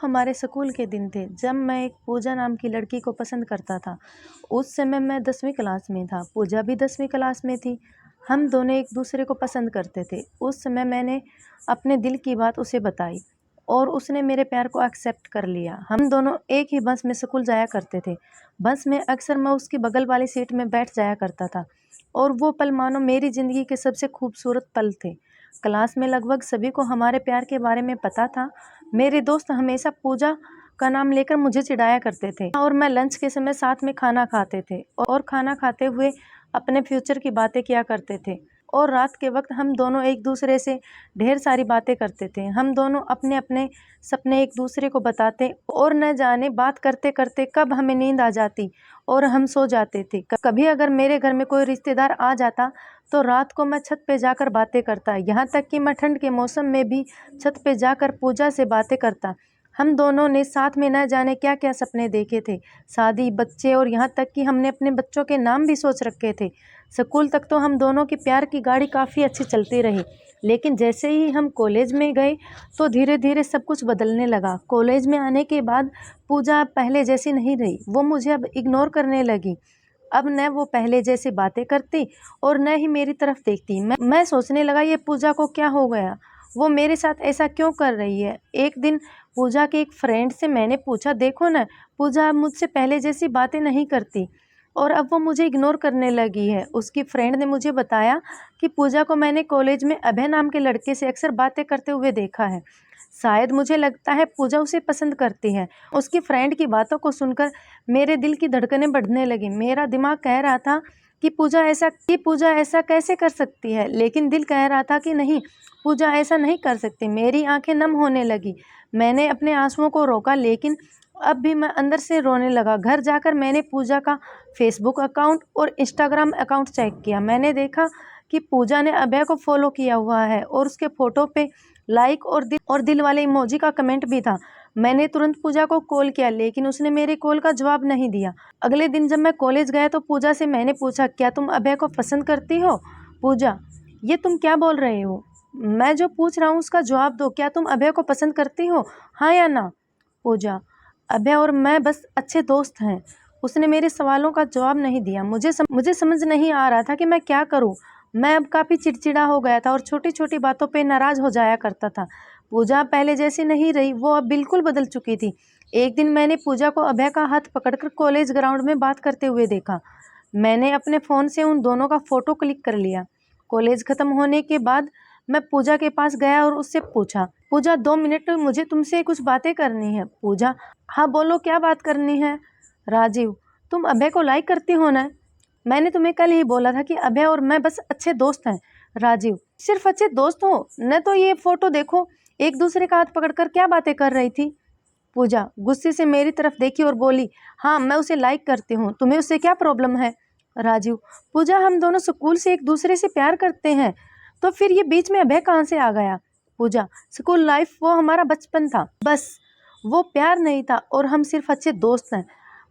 हमारे स्कूल के दिन थे जब मैं एक पूजा नाम की लड़की को पसंद करता था। उस समय मैं 10वीं क्लास में था, पूजा भी 10वीं क्लास में थी। हम दोनों एक दूसरे को पसंद करते थे। उस समय मैंने अपने दिल की बात उसे बताई और उसने मेरे प्यार को एक्सेप्ट कर लिया। हम दोनों एक ही बस में स्कूल जाया करते थे। बस में अक्सर मैं उसकी बगल वाली सीट में बैठ जाया करता था और वो पल मानो मेरी ज़िंदगी के सबसे खूबसूरत पल थे। क्लास में लगभग सभी को हमारे प्यार के बारे में पता था। मेरे दोस्त हमेशा पूजा का नाम लेकर मुझे चिढ़ाया करते थे और मैं लंच के समय साथ में खाना खाते थे और खाना खाते हुए अपने फ्यूचर की बातें किया करते थे। और रात के वक्त हम दोनों एक दूसरे से ढेर सारी बातें करते थे। हम दोनों अपने अपने सपने एक दूसरे को बताते और न जाने बात करते करते कब हमें नींद आ जाती और हम सो जाते थे। कभी अगर मेरे घर में कोई रिश्तेदार आ जाता तो रात को मैं छत पे जाकर बातें करता। यहाँ तक कि मैं ठंड के मौसम में भी छत पे जाकर पूजा से बातें करता। हम दोनों ने साथ में न जाने क्या क्या सपने देखे थे, शादी, बच्चे और यहाँ तक कि हमने अपने बच्चों के नाम भी सोच रखे थे। स्कूल तक तो हम दोनों की प्यार की गाड़ी काफ़ी अच्छी चलती रही, लेकिन जैसे ही हम कॉलेज में गए तो धीरे धीरे सब कुछ बदलने लगा। कॉलेज में आने के बाद पूजा पहले जैसी नहीं रही, वो मुझे अब इग्नोर करने लगी। अब न वो पहले जैसी बातें करती और न ही मेरी तरफ देखती। मैं सोचने लगा ये पूजा को क्या हो गया, वो मेरे साथ ऐसा क्यों कर रही है। एक दिन पूजा के एक फ्रेंड से मैंने पूछा, देखो ना, पूजा अब मुझसे पहले जैसी बातें नहीं करती और अब वो मुझे इग्नोर करने लगी है। उसकी फ्रेंड ने मुझे बताया कि पूजा को मैंने कॉलेज में अभय नाम के लड़के से अक्सर बातें करते हुए देखा है। शायद मुझे लगता है पूजा उसे पसंद करती है। उसकी फ्रेंड की बातों को सुनकर मेरे दिल की धड़कनें बढ़ने लगी। मेरा दिमाग कह रहा था कि पूजा ऐसा कैसे कर सकती है, लेकिन दिल कह रहा था कि नहीं, पूजा ऐसा नहीं कर सकती। मेरी आंखें नम होने लगी। मैंने अपने आंसुओं को रोका, लेकिन अब भी मैं अंदर से रोने लगा। घर जाकर मैंने पूजा का फेसबुक अकाउंट और इंस्टाग्राम अकाउंट चेक किया। मैंने देखा कि पूजा ने अभय को फॉलो किया हुआ है और उसके फ़ोटो पे लाइक और दिल वाले इमोजी का कमेंट भी था। मैंने तुरंत पूजा को कॉल किया, लेकिन उसने मेरे कॉल का जवाब नहीं दिया। अगले दिन जब मैं कॉलेज गया तो पूजा से मैंने पूछा, क्या तुम अभय को पसंद करती हो? पूजा, ये तुम क्या बोल रहे हो? मैं जो पूछ रहा हूँ उसका जवाब दो। क्या तुम अभय को पसंद करती हो, हाँ या ना? पूजा, अभय और मैं बस अच्छे दोस्त हैं। उसने मेरे सवालों का जवाब नहीं दिया। मुझे समझ नहीं आ रहा था कि मैं क्या करूं। मैं अब काफ़ी चिड़चिड़ा हो गया था और छोटी छोटी बातों पे नाराज़ हो जाया करता था। पूजा पहले जैसी नहीं रही, वो अब बिल्कुल बदल चुकी थी। एक दिन मैंने पूजा को अभय का हाथ पकड़कर कॉलेज ग्राउंड में बात करते हुए देखा। मैंने अपने फ़ोन से उन दोनों का फ़ोटो क्लिक कर लिया। कॉलेज ख़त्म होने के बाद मैं पूजा के पास गया और उससे पूछा, पूजा 2 मिनट मुझे तुमसे कुछ बातें करनी है। पूजा, हाँ बोलो, क्या बात करनी है? राजीव, तुम अभय को लाइक करती हो ना? मैंने तुम्हें कल ही बोला था कि अभय और मैं बस अच्छे दोस्त हैं। राजीव, सिर्फ अच्छे दोस्त हो न? तो ये फोटो देखो, एक दूसरे का हाथ पकड़कर क्या बातें कर रही थी। पूजा गुस्से से मेरी तरफ देखी और बोली, हाँ मैं उसे लाइक करती हूँ, तुम्हें उससे क्या प्रॉब्लम है? राजीव, पूजा हम दोनों स्कूल से एक दूसरे से प्यार करते हैं, तो फिर ये बीच में अभय कहाँ से आ गया? पूजा, स्कूल लाइफ वो हमारा बचपन था, बस वो प्यार नहीं था और हम सिर्फ अच्छे दोस्त हैं।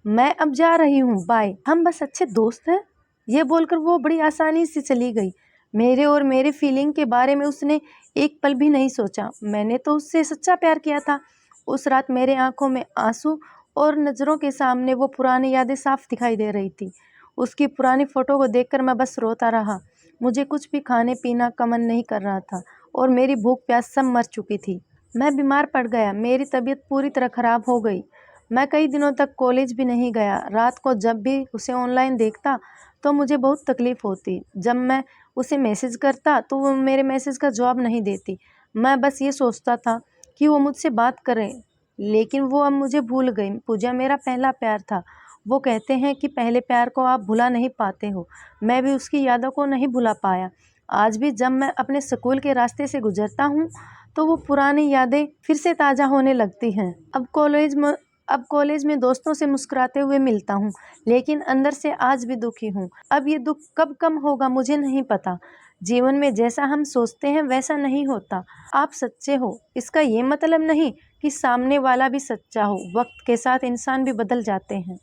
मैं अब जा रही हूँ, बाय। हम बस अच्छे दोस्त हैं, ये बोलकर वो बड़ी आसानी से चली गई। मेरे और मेरे फीलिंग के बारे में उसने एक पल भी नहीं सोचा। मैंने तो उससे सच्चा प्यार किया था। उस रात मेरे आंखों में आंसू और नज़रों के सामने वो पुरानी यादें साफ दिखाई दे रही थी। उसकी पुरानी फ़ोटो को देखकर मैं बस रोता रहा। मुझे कुछ भी खाने पीना का मन नहीं कर रहा था और मेरी भूख प्यास सब मर चुकी थी। मैं बीमार पड़ गया, मेरी तबीयत पूरी तरह ख़राब हो गई। मैं कई दिनों तक कॉलेज भी नहीं गया। रात को जब भी उसे ऑनलाइन देखता तो मुझे बहुत तकलीफ़ होती। जब मैं उसे मैसेज करता तो वो मेरे मैसेज का जवाब नहीं देती। मैं बस ये सोचता था कि वो मुझसे बात करे, लेकिन वो अब मुझे भूल गई। पूजा मेरा पहला प्यार था। वो कहते हैं कि पहले प्यार को आप भुला नहीं पाते हो। मैं भी उसकी यादों को नहीं भुला पाया। आज भी जब मैं अपने स्कूल के रास्ते से गुजरता हूँ तो वो पुरानी यादें फिर से ताज़ा होने लगती हैं। अब कॉलेज में दोस्तों से मुस्कुराते हुए मिलता हूँ, लेकिन अंदर से आज भी दुखी हूँ। अब ये दुख कब कम होगा मुझे नहीं पता। जीवन में जैसा हम सोचते हैं वैसा नहीं होता। आप सच्चे हो, इसका ये मतलब नहीं कि सामने वाला भी सच्चा हो। वक्त के साथ इंसान भी बदल जाते हैं।